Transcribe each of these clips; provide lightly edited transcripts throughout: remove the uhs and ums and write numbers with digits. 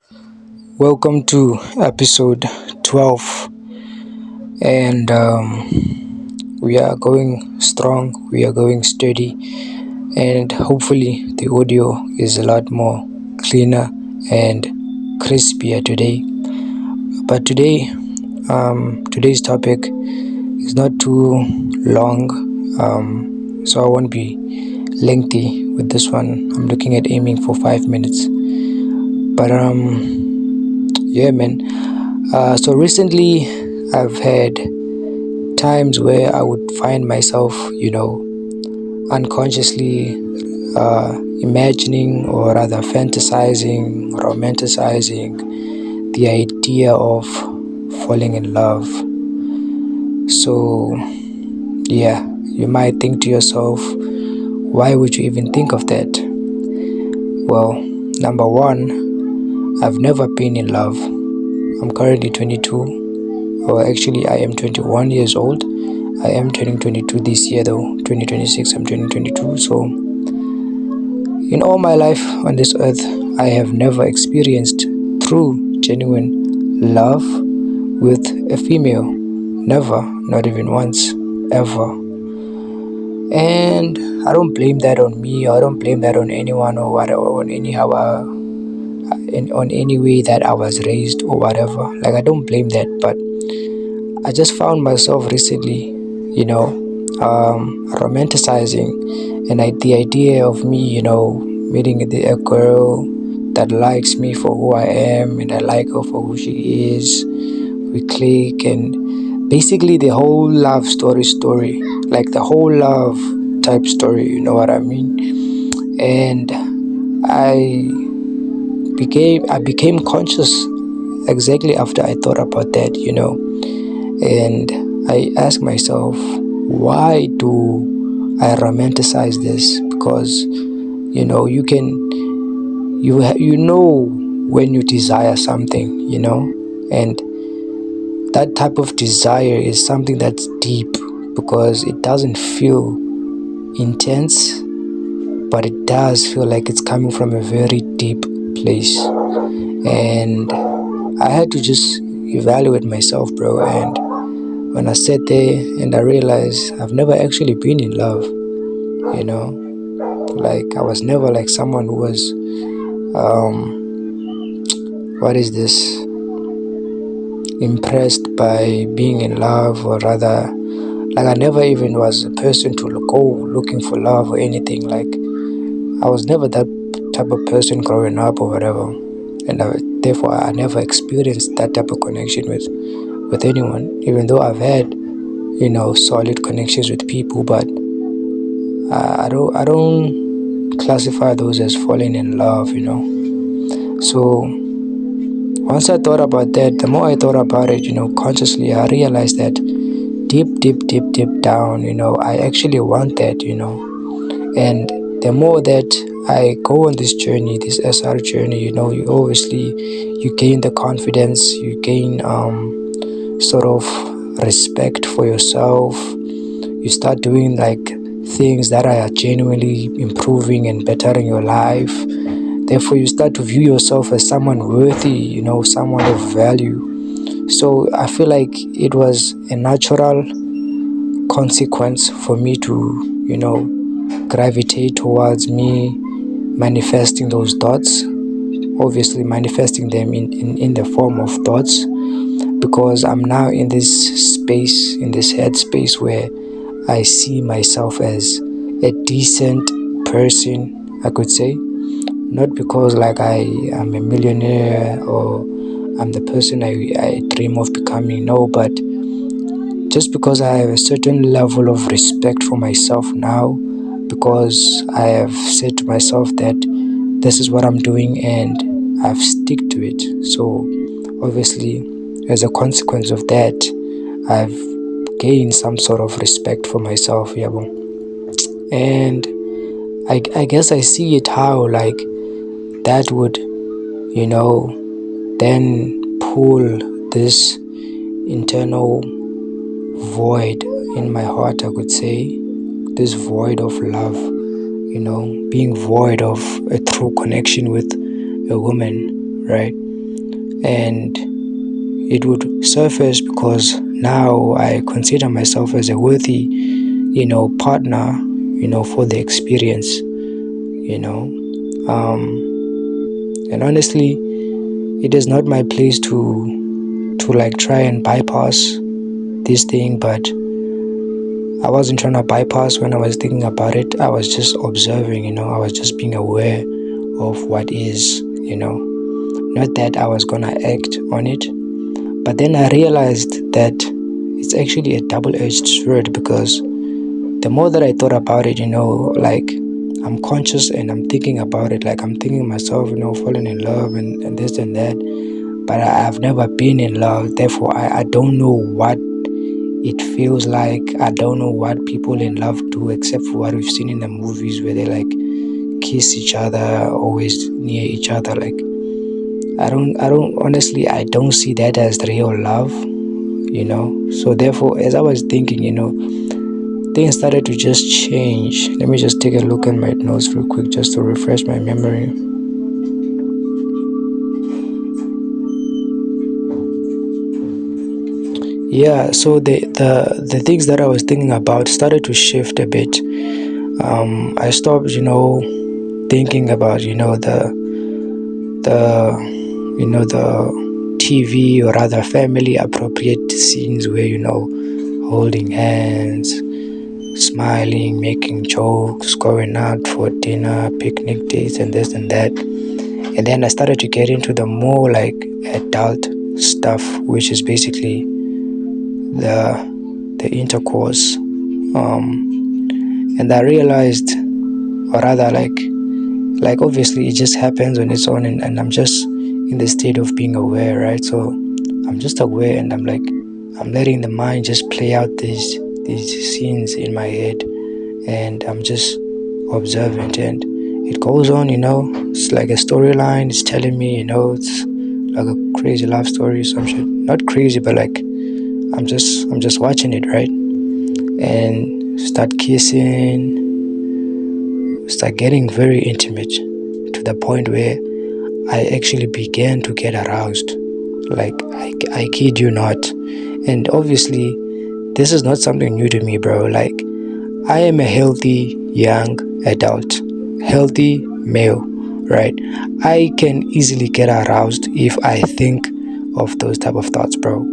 Welcome to episode 12, and we are going strong, we are going steady, and hopefully, the audio is a lot more cleaner and crispier today. But today's topic is not too long, so I won't be lengthy with this one. I'm looking at aiming for 5 minutes, but yeah, man. So recently, I've had times where I would find myself, unconsciously imagining or rather fantasizing, romanticizing the idea of falling in love. So, yeah, you might think to yourself, why would you even think of that? Well, number one, I've never been in love. I'm currently 22, or actually, I am 21 years old. I am turning 22 this year, though. 2026, I'm turning 22. So, in all my life on this earth, I have never experienced true, genuine love with a female. Never, not even once, ever. And I don't blame that on me, or I don't blame that on anyone, or whatever, on anyhow, on any way that I was raised, or whatever. Like, I don't blame that, but I just found myself recently, romanticizing the idea of me, meeting a girl that likes me for who I am and I like her for who she is. We click, and basically the whole love story, like the whole love type story, you know what I mean? And I I became conscious exactly after I thought about that, and I ask myself, why do I romanticize this? Because you can you know when you desire something, and that type of desire is something that's deep because it doesn't feel intense, but it does feel like it's coming from a very deep place. And I had to just evaluate myself, bro. And when I sat there and I realized I've never actually been in love, you know, like I was never like someone who was, what is this, impressed by being in love, or rather, like I never even was a person to go looking for love or anything. Like I was never that type of person growing up or whatever, and therefore I never experienced that type of connection with anyone. Even though I've had solid connections with people, but I don't classify those as falling in love. So once I thought about that, the more I thought about it, consciously, I realized that deep down, I actually want that, and the more that I go on this journey, this SR journey, you obviously you gain the confidence, you gain sort of respect for yourself. You start doing like things that are genuinely improving and bettering your life. Therefore, you start to view yourself as someone worthy, someone of value. So I feel like it was a natural consequence for me to, gravitate towards me manifesting those thoughts, obviously manifesting them in the form of thoughts, because I'm now in this space, in this headspace where I see myself as a decent person, I could say. Not because like I am a millionaire or I'm the person I dream of becoming, no, but just because I have a certain level of respect for myself now, because I have said to myself that this is what I'm doing and I've stick to it. So obviously, as a consequence of that, I've gained some sort of respect for myself, yabo. And I guess I see it how like that would, then pull this internal void in my heart, I could say, this void of love, being void of a true connection with a woman, right? and it would surface because now I consider myself as a worthy, partner, for the experience, and honestly, it is not my place to like try and bypass this thing, but I wasn't trying to bypass when I was thinking about it. I was just observing, I was just being aware of what is, not that I was gonna act on it. But then I realized that it's actually a double-edged sword, because the more that I thought about it, like I'm conscious and I'm thinking about it, like I'm thinking myself, falling in love and this and that. But I've never been in love, therefore I don't know what it feels like. I don't know what people in love do, except for what we've seen in the movies where they like kiss each other, always near each other. Like I don't honestly, I don't see that as real love, so therefore, as I was thinking, things started to just change. Let me just take a look at my notes real quick just to refresh my memory. Yeah, so the things that I was thinking about started to shift a bit. I stopped, thinking about, the TV, or rather family appropriate scenes where, holding hands, smiling, making jokes, going out for dinner, picnic dates, and this and that. And then I started to get into the more like adult stuff, which is basically the intercourse. And I realized, or rather, like obviously it just happens on its own, and I'm just in the state of being aware, right? So I'm just aware, and I'm letting the mind just play out these scenes in my head, and I'm just observant, and it goes on, it's like a storyline. It's telling me, it's like a crazy love story or some shit. Not crazy, but like I'm just watching it, right? And start kissing, start getting very intimate, to the point where I actually began to get aroused. Like I kid you not. And obviously this is not something new to me, bro. Like I am a healthy young adult, healthy male, right? I can easily get aroused if I think of those type of thoughts, bro.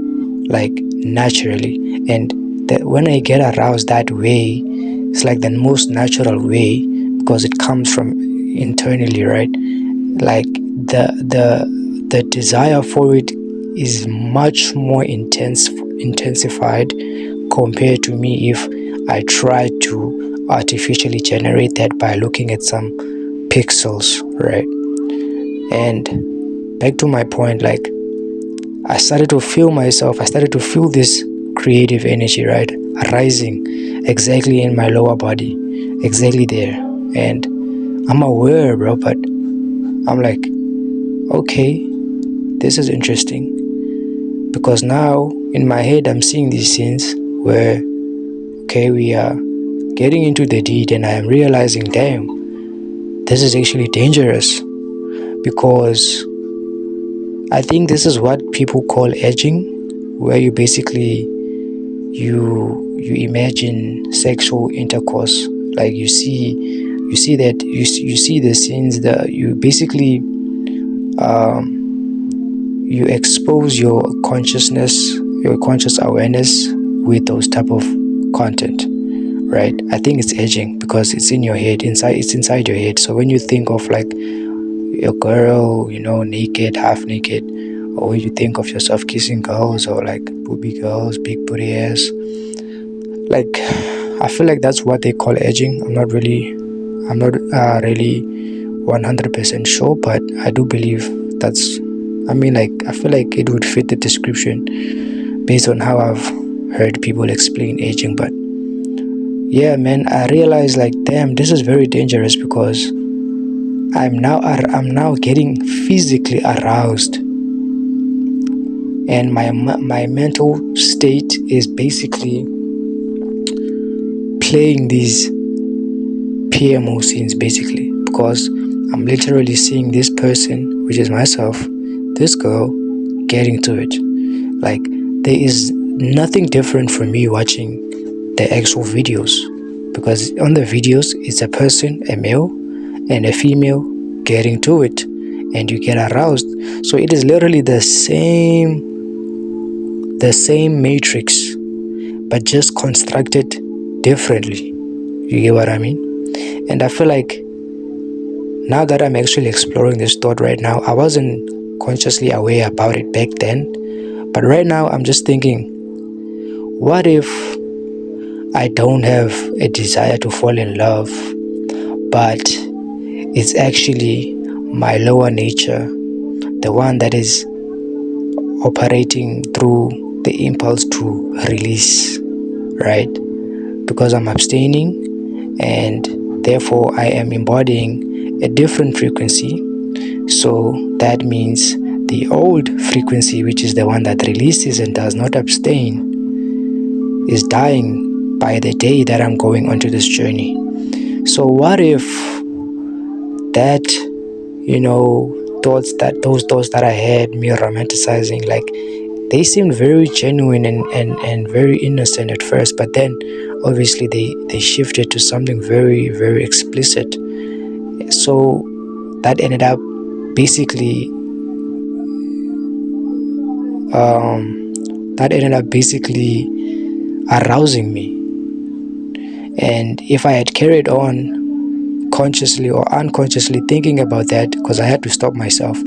Like naturally. And that when I get aroused that way, it's like the most natural way, because it comes from internally, right? Like the desire for it is much more intensified compared to me if I try to artificially generate that by looking at some pixels, right? And back to my point, like I started to feel myself, I started to feel this creative energy, right, rising exactly in my lower body, exactly there. And I'm aware, bro, but I'm like, okay, this is interesting, because now in my head I'm seeing these scenes where, okay, we are getting into the deed, and I am realizing, damn, this is actually dangerous, because I think this is what people call edging, where you basically you imagine sexual intercourse, like you see that you see the scenes that you basically you expose your consciousness, your conscious awareness with those type of content, right? I think it's edging because it's in your head, it's inside your head. So when you think of like your girl, naked, half naked, or when you think of yourself kissing girls, or like booby girls, big booty ass, like I feel like that's what they call edging. I'm not really 100% sure, but I do believe that's, I feel like it would fit the description based on how I've heard people explain aging. But yeah, man, I realized, like, damn, this is very dangerous, because I'm now getting physically aroused, and my mental state is basically playing these PMO scenes, basically, because I'm literally seeing this person, which is myself, this girl, getting to it. Like, there is nothing different from me watching the actual videos, because on the videos it's a person, a male and a female, getting to it, and you get aroused. So it is literally the same matrix, but just constructed differently. You get what I mean? And I feel like now that I'm actually exploring this thought right now, I wasn't consciously aware about it back then, but right now I'm just thinking, what if I don't have a desire to fall in love, but it's actually my lower nature, the one that is operating through the impulse to release, right? Because I'm abstaining, and therefore I am embodying a different frequency. So that means the old frequency, which is the one that releases and does not abstain, is dying by the day that I'm going onto this journey. So what if that, those thoughts that I had, me romanticizing, like, they seemed very genuine and very innocent at first, but then obviously they shifted to something very, very explicit. So that ended up basically arousing me. And if I had carried on consciously or unconsciously thinking about that, because I had to stop myself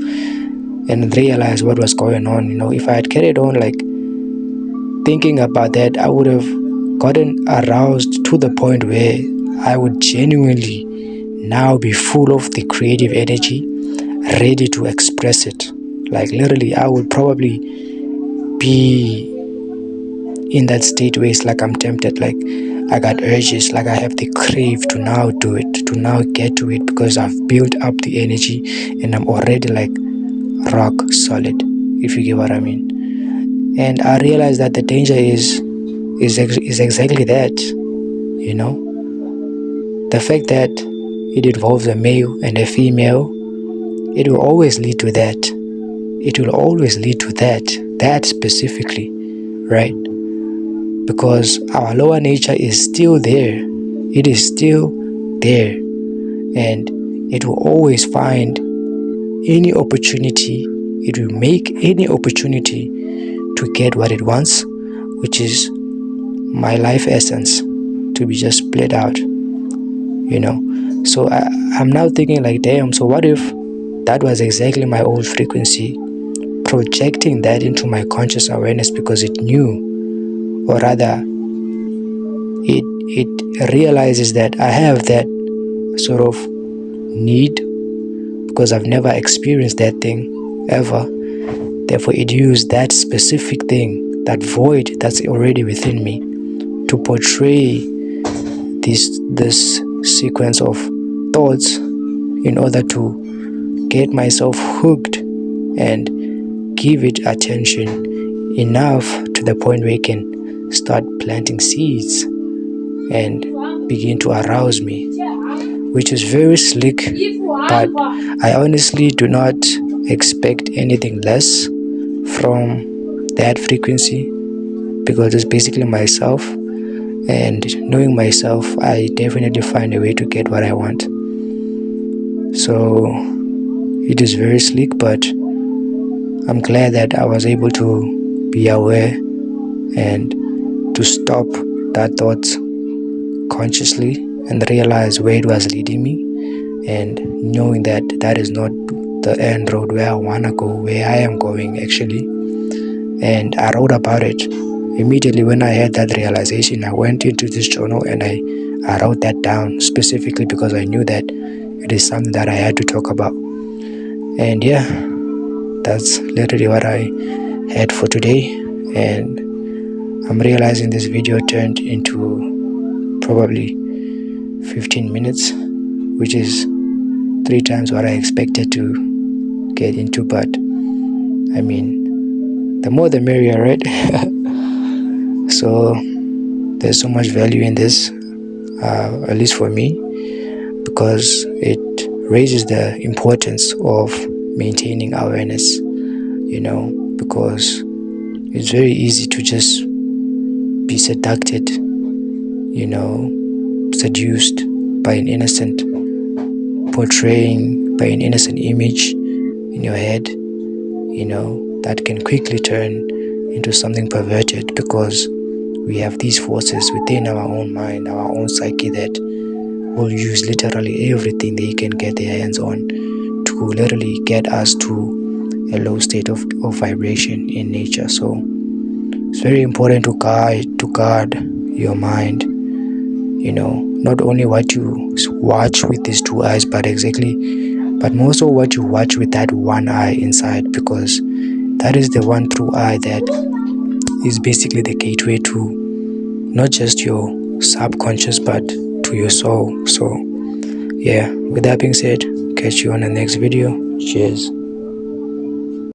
and realize what was going on, if I had carried on like thinking about that, I would have gotten aroused to the point where I would genuinely now be full of the creative energy, ready to express it. Like, literally, I would probably be in that state where it's like I'm tempted, like I got urges, like I have the crave to now do it, to now get to it, because I've built up the energy and I'm already like rock solid, if you get what I mean. And I realized that the danger is exactly that, the fact that it involves a male and a female. It will always lead to that. It will always lead to that specifically, right? Because our lower nature is still there. It is still there. And it will always find any opportunity, it will make any opportunity to get what it wants, which is my life essence to be just played out, So I'm now thinking like, damn, so what if that was exactly my old frequency, projecting that into my conscious awareness because it knew, or rather it realizes that I have that sort of need because I've never experienced that thing ever. Therefore, it used that specific thing, that void that's already within me, to portray this sequence of thoughts in order to get myself hooked and give it attention enough to the point where it can start planting seeds and begin to arouse me, which is very slick, but I honestly do not expect anything less from that frequency, because it's basically myself, and knowing myself, I definitely find a way to get what I want. So it is very slick, but I'm glad that I was able to be aware and to stop that thought consciously and realize where it was leading me, and knowing that that is not the end road where I want to go, where I am going actually. And I wrote about it immediately when I had that realization. I went into this journal and I wrote that down specifically because I knew that it is something that I had to talk about. And yeah, that's literally what I had for today. And I'm realizing this video turned into probably 15 minutes, which is 3 times what I expected to get into, but I mean, the more the merrier, right? So there's so much value in this, at least for me, because it raises the importance of maintaining awareness, because it's very easy to just be seduced, seduced by an innocent portraying, by an innocent image in your head, that can quickly turn into something perverted, because we have these forces within our own mind, our own psyche, that will use literally everything they can get their hands on to literally get us to a low state of vibration in nature. So it's very important to guard your mind, not only what you watch with these two eyes, but more so what you watch with that one eye inside, because that is the one true eye that is basically the gateway to not just your subconscious but to your soul. So yeah, with that being said, catch you on the next video. Cheers.